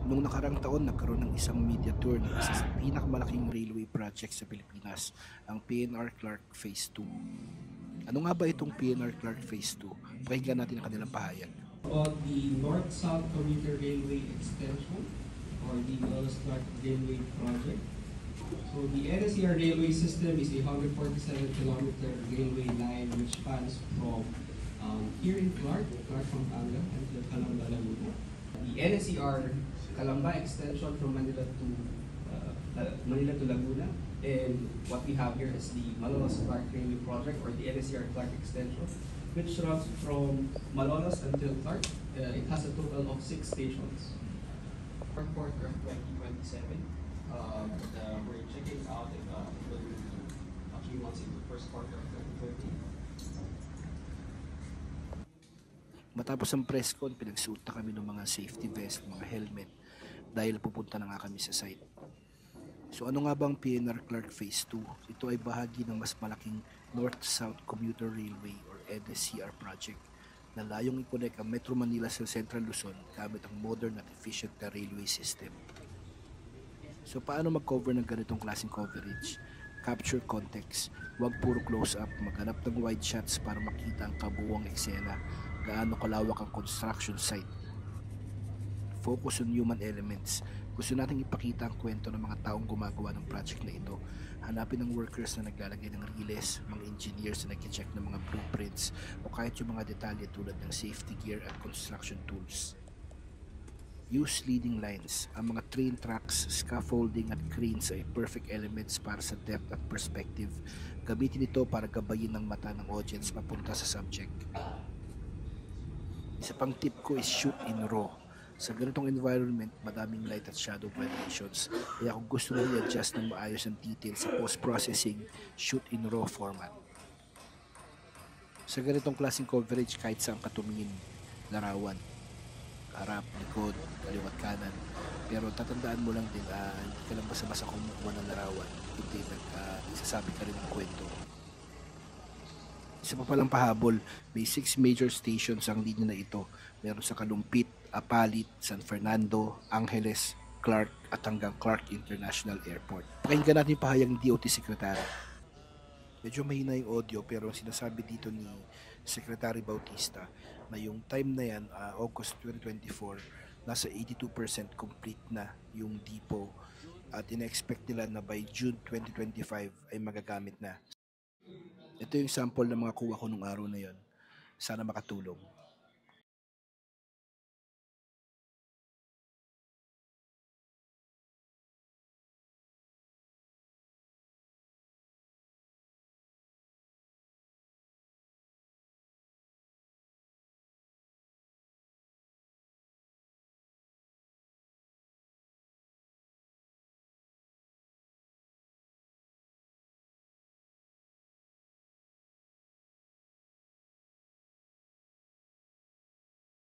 Noong nakarang taon, nagkaroon ng isang media tour ng isa sa pinakamalaking railway project sa Pilipinas, ang PNR Clark Phase 2. Ano nga ba itong PNR Clark Phase 2? Pakinggan natin ang kanilang pahayag. About the North-South Commuter Railway Extension or the Malolos Clark Railway Project. So the NSER railway system is a 147-kilometer railway line which spans from here in Clark Pampanga, until Calamba, Laguna. The NSER Calamba extension from Manila to Laguna, and what we have here is the Malolos Clark Railway Project or the NSER Clark extension, which runs from Malolos until Clark. It has a total of 6 stations. Fourth quarter of 2027, we're checking out if it will be a few months in the first quarter of 2030. Matapos ang press con, pinagsuot na kami ng mga safety vest, mga helmet, dahil pupunta na nga kami sa site. So ano nga bang PNR Clark Phase 2? Ito ay bahagi ng mas malaking North-South Commuter Railway or NSCR project na layong i-connect ang Metro Manila sa Central Luzon gamit ang modern at efficient na railway system. So paano mag-cover ng ganitong klaseng coverage? Capture context, huwag puro close-up, maghanap ng wide shots para makita ang kabuuang eksena, gaano kalawak ang construction site. Focus on human elements. Gusto nating ipakita ang kwento ng mga taong gumagawa ng project na ito. Hanapin ang workers na naglalagay ng riles, mga engineers na nag-check ng mga blueprints, o kahit yung mga detalye tulad ng safety gear at construction tools. Use leading lines. Ang mga train tracks, scaffolding at cranes ay perfect elements para sa depth at perspective. Gamitin ito para gabayin ng mata ng audience papunta sa subject. Isa pang tip ko is shoot in RAW. Sa ganitong environment, madaming light at shadow variations. Kaya kung gusto mo i-adjust ng maayos ang details sa post-processing, shoot in RAW format. Sa ganitong klaseng coverage, kahit saan ka tumingin, larawan, harap, likod, kaliwat, kanan. Pero tatandaan mo lang din, hindi ka lang basta-basta kumukuha ng larawan, kundi isasabi ka rin ng kwento. Isa pa palang pahabol, may 6 major stations ang linya na ito. Meron sa Kalumpit, Apalit, San Fernando, Angeles, Clark at hanggang Clark International Airport. Pakinggan natin yung pahayag ng DOT Secretary. Medyo mahina yung audio pero sinasabi dito ni Secretary Bautista na yung time na yan, August 2024, nasa 82% complete na yung depot at ina-expect nila na by June 2025 ay magagamit na. Ito yung sample ng mga kuha ko nung araw na yon. Sana makatulong.